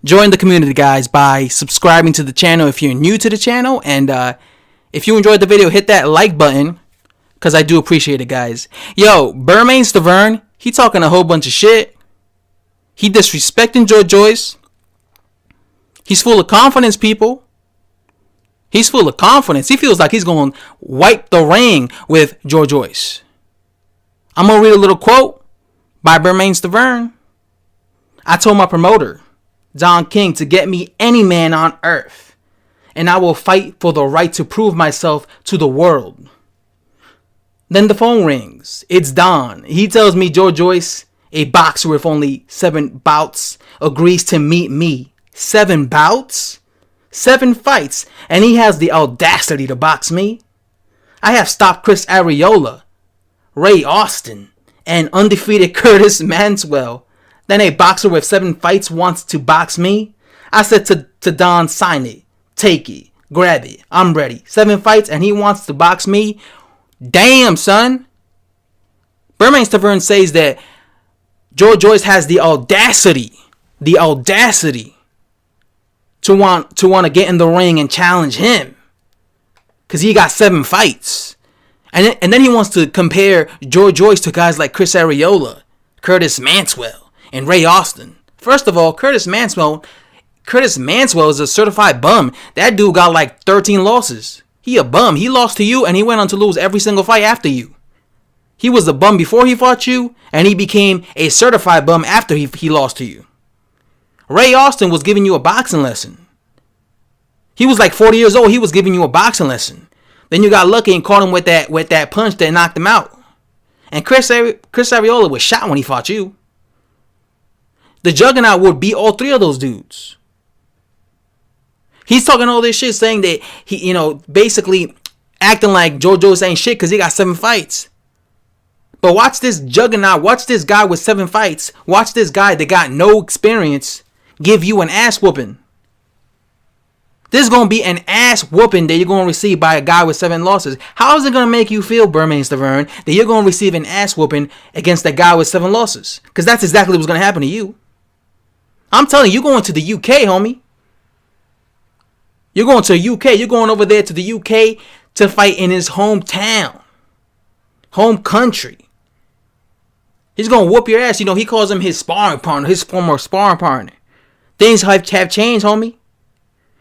Join the community, guys, by subscribing to the channel if you're new to the channel. And if you enjoyed the video, hit that like button, because I do appreciate it, guys. Yo, Bermane Stiverne, he talking a whole bunch of shit. He disrespecting Joyce. He's full of confidence, people. He's full of confidence. He feels like he's going to wipe the ring with Joyce. I'm going to read a little quote by Bermane Stiverne. I told my promoter, Don King, to get me any man on earth, and I will fight for the right to prove myself to the world. Then the phone rings. It's Don. He tells me Joyce, a boxer with only 7 bouts, agrees to meet me. 7 bouts? 7 fights, and he has the audacity to box me. I have stopped Chris Arreola, Ray Austin, and undefeated Curtis Manswell. Then a boxer with 7 fights wants to box me? I said to Don, sign it, take it, grab it, I'm ready. 7 fights and he wants to box me? Damn, son. Bermane Stiverne says that Joyce has the audacity to want to get in the ring and challenge him, because he got 7 fights. And then he wants to compare Joyce to guys like Chris Arreola, Curtis Manswell, and Ray Austin. First of all, Curtis Manswell is a certified bum. That dude got like 13 losses. He a bum. He lost to you, and he went on to lose every single fight after you. He was a bum before he fought you, and he became a certified bum after he lost to you. Ray Austin was giving you a boxing lesson. He was like 40 years old. He was giving you a boxing lesson. Then you got lucky and caught him with that punch that knocked him out. And Chris Arreola was shot when he fought you. The Juggernaut would beat all 3 of those dudes. He's talking all this shit, saying that he, basically acting like Joyce ain't shit because he got 7 fights. But watch this Juggernaut. Watch this guy with 7 fights. Watch this guy that got no experience give you an ass whooping. This is going to be an ass whooping that you're going to receive by a guy with 7 losses. How is it going to make you feel, Bermane Stiverne, that you're going to receive an ass whooping against a guy with 7 losses? Because that's exactly what's going to happen to you. I'm telling you, you're going to the UK, homie. You're going to the UK. You're going over there to the UK to fight in his hometown. Home country. He's going to whoop your ass. He calls him his sparring partner, his former sparring partner. Things have changed, homie.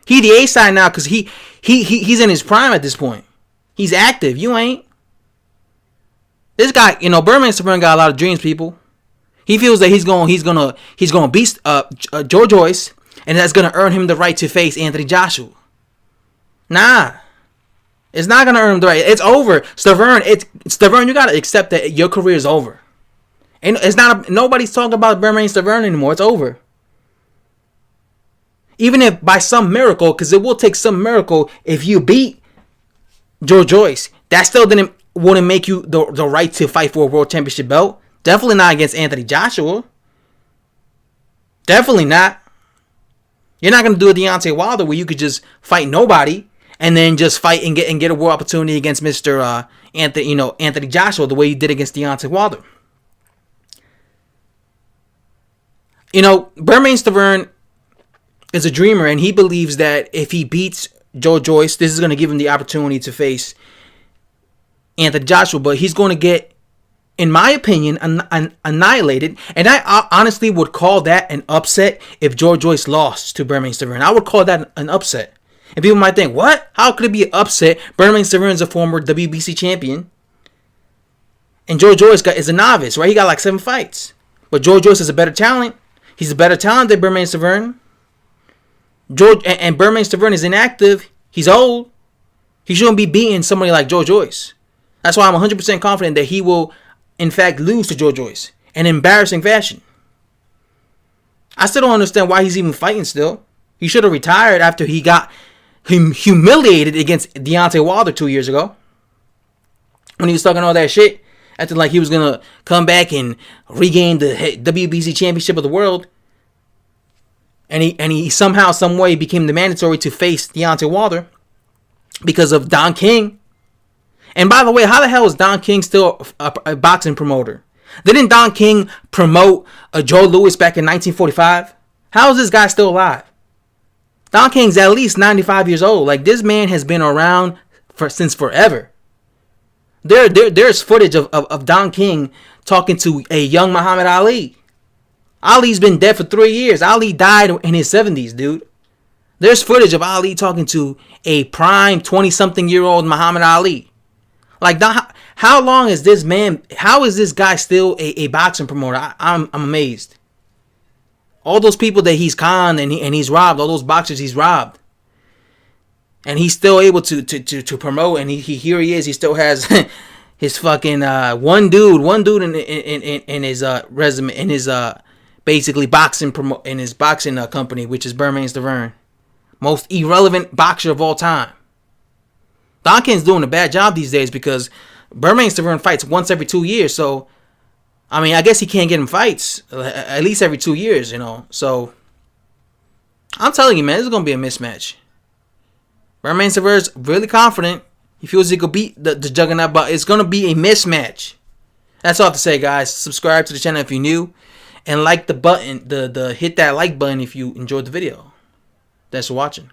He the A-side now because he's in his prime at this point. He's active. You ain't. This guy, Bermane Stiverne got a lot of dreams, people. He feels that he's gonna beat Joyce, and that's gonna earn him the right to face Anthony Joshua. Nah, it's not gonna earn him the right. It's over, Stiverne. You gotta accept that your career is over. And it's not. Nobody's talking about Bermane Stiverne anymore. It's over. Even if by some miracle, because it will take some miracle, if you beat Joyce, that still wouldn't make you the right to fight for a world championship belt. Definitely not against Anthony Joshua. Definitely not. You're not gonna do a Deontay Wilder where you could just fight nobody and then just fight and get a world opportunity against Mr. Anthony Joshua the way you did against Deontay Wilder. Bermane Stiverne is a dreamer, and he believes that if he beats Joyce, this is going to give him the opportunity to face Anthony Joshua. But he's going to get, in my opinion, annihilated. And I honestly would call that an upset if Joyce lost to Bermane Stiverne. I would call that an upset. And people might think, what? How could it be an upset? Bermane Stiverne is a former WBC champion. And Joyce is a novice, right? He got like 7 fights. But Joyce is a better talent. He's a better talent than Bermane Stiverne. And Bermane Stiverne is inactive. He's old. He shouldn't be beating somebody like Joyce. That's why I'm 100% confident that he will, in fact, lose to Joyce in embarrassing fashion. I still don't understand why he's even fighting still. He should have retired after he got humiliated against Deontay Wilder 2 years ago. When he was talking all that shit, acting like he was going to come back and regain the WBC championship of the world. And he somehow, some way became the mandatory to face Deontay Wilder because of Don King. And by the way, how the hell is Don King still a boxing promoter? Didn't Don King promote Joe Louis back in 1945? How is this guy still alive? Don King's at least 95 years old. Like, this man has been around since forever. There's footage of Don King talking to a young Muhammad Ali. Ali's been dead for 3 years. Ali died in his 70s, dude. There's footage of Ali talking to a prime 20-something-year-old Muhammad Ali. Like, how long is this man? How is this guy still a boxing promoter? I'm amazed. All those people that he's conned and he's robbed, all those boxers he's robbed, and he's still able to promote. And here he is. He still has his fucking one dude in his resume, in his basically boxing in his boxing company, which is Bermane Stiverne, most irrelevant boxer of all time. Don King's doing a bad job these days because Bermane Stiverne fights once every 2 years. So, I mean, I guess he can't get him fights at least every 2 years, you know. So, I'm telling you, man, this is going to be a mismatch. Bermane Stiverne's really confident. He feels he could beat the juggernaut, but it's going to be a mismatch. That's all I have to say, guys. Subscribe to the channel if you're new. And like the button, hit that like button if you enjoyed the video. Thanks for watching.